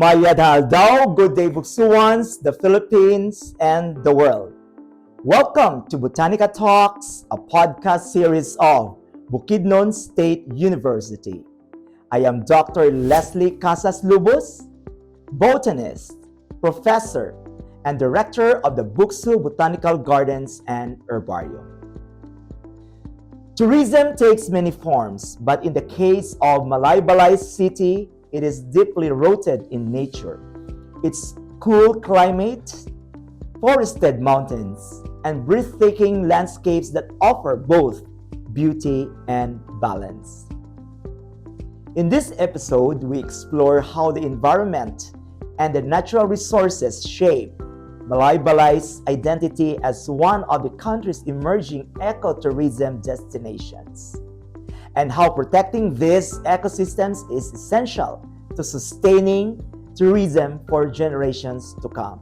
Mayadhal daw, good day Buksuwans, the Philippines, and the world. Welcome to BotanikaTalks, a podcast series of Bukidnon State University. I am Dr. Leslie Casas Lubos, botanist, professor, and director of the Buksu Botanical Gardens and Herbarium. Tourism takes many forms, but in the case of Malaybalay City, it is deeply rooted in nature. Its cool climate, forested mountains, and breathtaking landscapes that offer both beauty and balance. In this episode, we explore how the environment and the natural resources shape Malaybalay's identity as one of the country's emerging ecotourism destinations, and how protecting these ecosystems is essential to sustaining tourism for generations to come.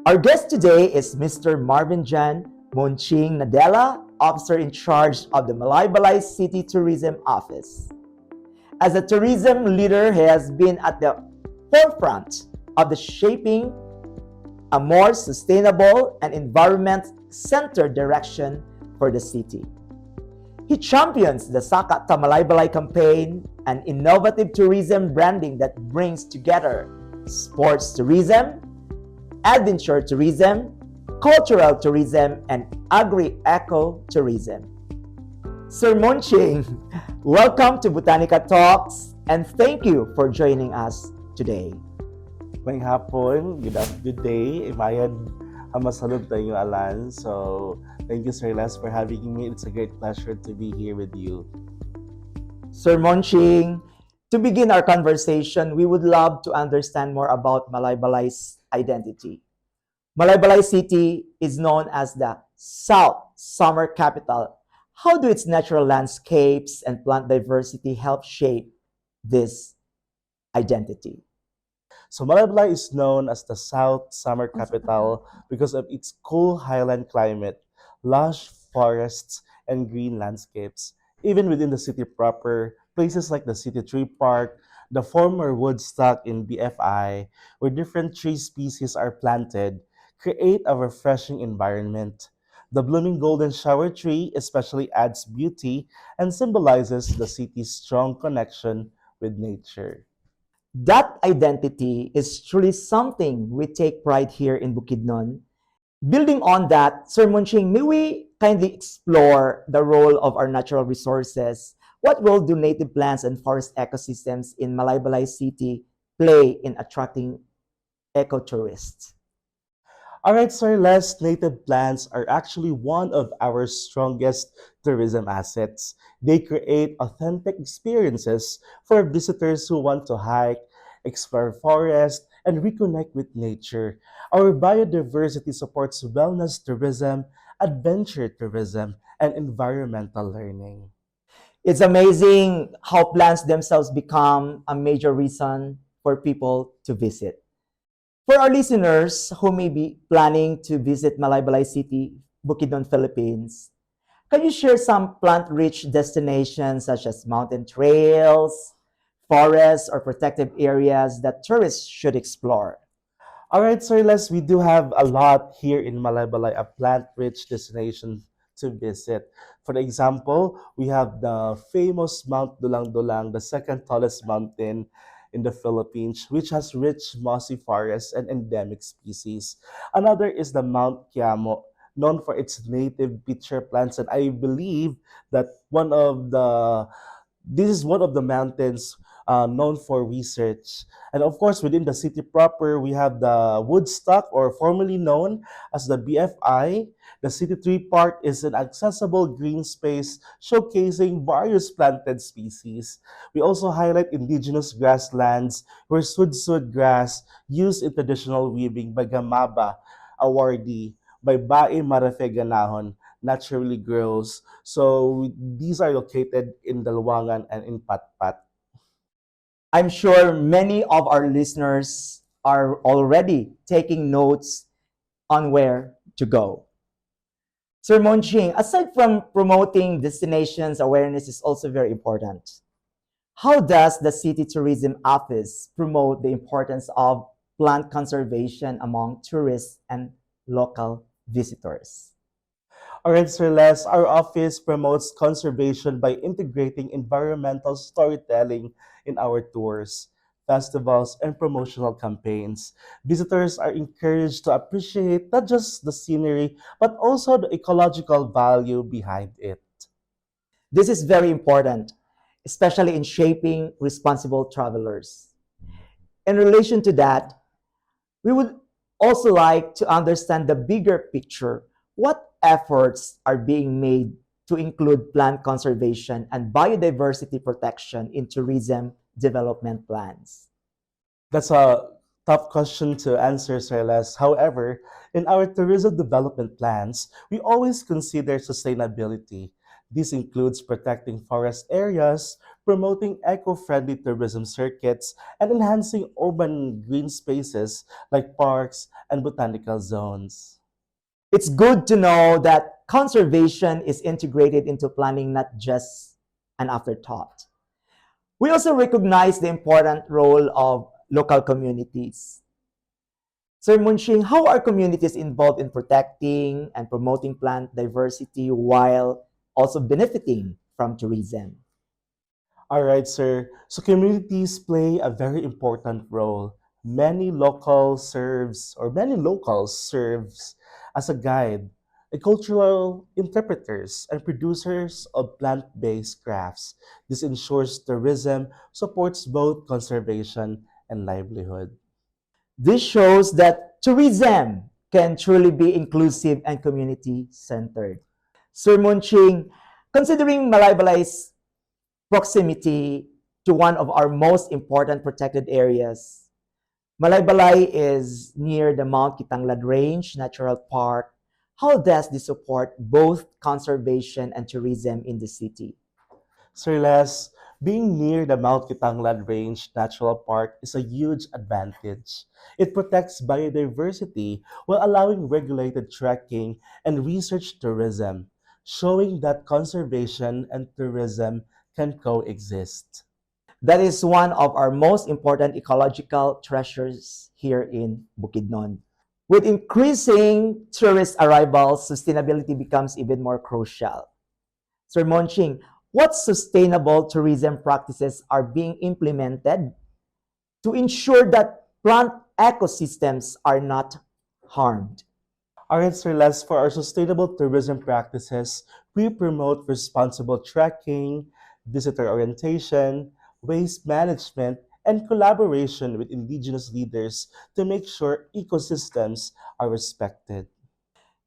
Our guest today is Mr. Marven Jan, Monching Nadela, Officer in charge of the Malaybalay City Tourism Office. As a tourism leader, he has been at the forefront of the shaping a more sustainable and environment-centered direction for the city. He champions the Saka Ta Malaybalay campaign, an innovative tourism branding that brings together sports tourism, adventure tourism, cultural tourism, and agri-eco tourism. Sir Monching, welcome to BotanikaTalks, and thank you for joining us today. May hapon, good day. Imayad masalub tayo alan. So, thank you Sir Les for having me. It's a great pleasure to be here with you. Sir Monching, to begin our conversation, we would love to understand more about Malaybalay's identity. Malaybalay City is known as the South Summer Capital. How do its natural landscapes and plant diversity help shape this identity? So, Malaybalay is known as the South Summer Capital because of its cool highland climate, lush forests, and green landscapes. Even within the city proper, places like the City Tree Park, the former Woodstock in BFI, where different tree species are planted, create a refreshing environment. The blooming golden shower tree especially adds beauty and symbolizes the city's strong connection with nature. That identity is truly something we take pride here in Bukidnon. Building on that, Sir Monching, may we kindly explore the role of our natural resources? What role do native plants and forest ecosystems in Malaybalay City play in attracting ecotourists? Alright, Sir Les, native plants are actually one of our strongest tourism assets. They create authentic experiences for visitors who want to hike, explore forest, and reconnect with nature. Our biodiversity supports wellness tourism, adventure tourism, and environmental learning. It's amazing how plants themselves become a major reason for people to visit. For our listeners who may be planning to visit Malaybalay City, Bukidnon, Philippines, can you share some plant-rich destinations such as mountain trails, forests, or protected areas that tourists should explore? Alright, Sir Les, we do have a lot here in Malaybalay, a plant-rich destination to visit. For example, we have the famous Mount Dulang-Dulang, the second tallest mountain in the Philippines, which has rich mossy forests and endemic species. Another is the Mount Quiamo, known for its native pitcher plants, and I believe that this is one of the mountains known for research. And of course, within the city proper, we have the Woodstock, or formerly known as the BFI. The City Tree Park is an accessible green space showcasing various planted species. We also highlight indigenous grasslands where sudsud grass used in traditional weaving by Gamaba awardee by Bae Marafe Ganahon naturally grows. So these are located in Dalwangan and in Patpat. I'm sure many of our listeners are already taking notes on where to go. Sir Monching, aside from promoting destinations, awareness is also very important. How does the City Tourism Office promote the importance of plant conservation among tourists and local visitors? All right, Sir Les, our office promotes conservation by integrating environmental storytelling in our tours, festivals, and promotional campaigns. Visitors are encouraged to appreciate not just the scenery, but also the ecological value behind it. This is very important, especially in shaping responsible travelers. In relation to that, we would also like to understand the bigger picture. What efforts are being made to include plant conservation and biodiversity protection in tourism development plans? That's a tough question to answer, Sir Les. However, in our tourism development plans, we always consider sustainability. This includes protecting forest areas, promoting eco friendly tourism circuits, and enhancing urban green spaces like parks and botanical zones. It's good to know that conservation is integrated into planning, not just an afterthought. We also recognize the important role of local communities. Sir Munching, how are communities involved in protecting and promoting plant diversity while also benefiting from tourism? All right, sir. So communities play a very important role. Many locals serves as a guide, a cultural interpreters and producers of plant-based crafts. This ensures tourism supports both conservation and livelihood. This shows that tourism can truly be inclusive and community centered. Sir Munching, considering Malaybalay's proximity to one of our most important protected areas, Malaybalay is near the Mount Kitanglad Range Natural Park. How does this support both conservation and tourism in the city? Sir Les, being near the Mount Kitanglad Range Natural Park is a huge advantage. It protects biodiversity while allowing regulated trekking and research tourism, showing that conservation and tourism can coexist. That is one of our most important ecological treasures here in Bukidnon. With increasing tourist arrivals, sustainability becomes even more crucial. Sir Monching, what sustainable tourism practices are being implemented to ensure that plant ecosystems are not harmed? Our answer less for our sustainable tourism practices, we promote responsible trekking, visitor orientation, waste management, and collaboration with indigenous leaders to make sure ecosystems are respected.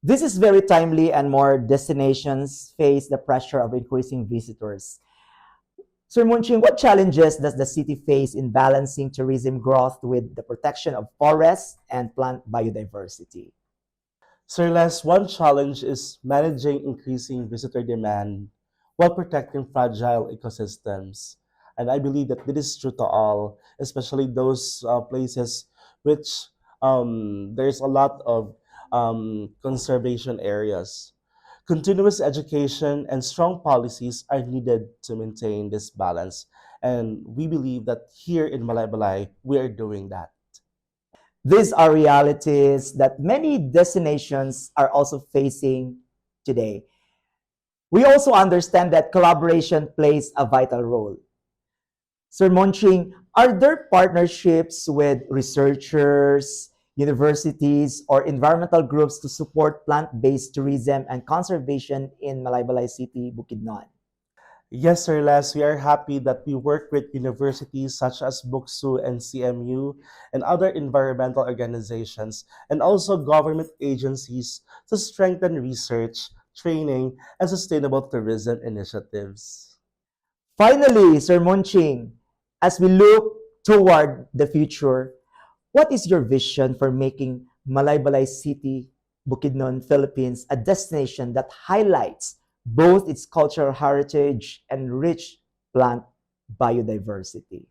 This is very timely, and more destinations face the pressure of increasing visitors. Sir Munching, what challenges does the city face in balancing tourism growth with the protection of forests and plant biodiversity? Sir Les, one challenge is managing increasing visitor demand while protecting fragile ecosystems. And I believe that this is true to all, especially those places which there's a lot of conservation areas. Continuous education and strong policies are needed to maintain this balance. And we believe that here in Malaybalay, we are doing that. These are realities that many destinations are also facing today. We also understand that collaboration plays a vital role. Sir Monching, are there partnerships with researchers, universities, or environmental groups to support plant-based tourism and conservation in Malaybalay City, Bukidnon? Yes, Sir Les, we are happy that we work with universities such as Buksu and CMU and other environmental organizations and also government agencies to strengthen research, training, and sustainable tourism initiatives. Finally, Sir Monching, as we look toward the future, what is your vision for making Malaybalay City, Bukidnon, Philippines a destination that highlights both its cultural heritage and rich plant biodiversity?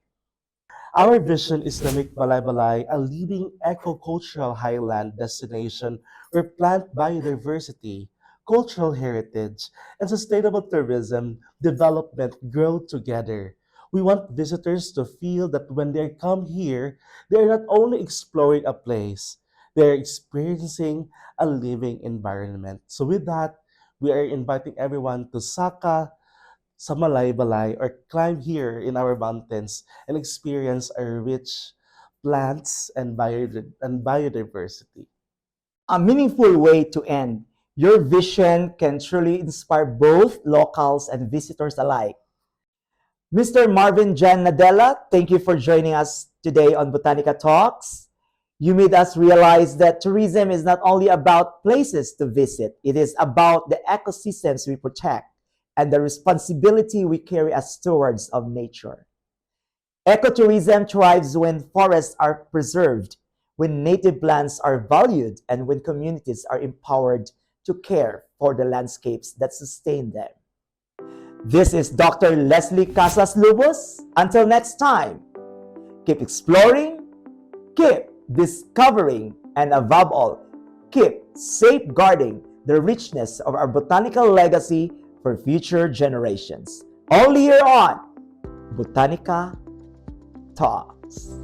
Our vision is to make Malaybalay a leading eco-cultural highland destination where plant biodiversity, cultural heritage, and sustainable tourism development grow together. We want visitors to feel that when they come here, they are not only exploring a place, they are experiencing a living environment. So, with that, we are inviting everyone to Saka sa Malaybalay or climb here in our mountains and experience our rich plants and biodiversity. A meaningful way to end. Your vision can truly inspire both locals and visitors alike. Mr. Marven Jan Nadela, thank you for joining us today on Botanica Talks. You made us realize that tourism is not only about places to visit, it is about the ecosystems we protect and the responsibility we carry as stewards of nature. Ecotourism thrives when forests are preserved, when native plants are valued, and when communities are empowered to care for the landscapes that sustain them. This is Dr. Leslie Casas Lubos. Until next time, keep exploring, keep discovering, and above all, keep safeguarding the richness of our botanical legacy for future generations. Only here on Botanica Talks.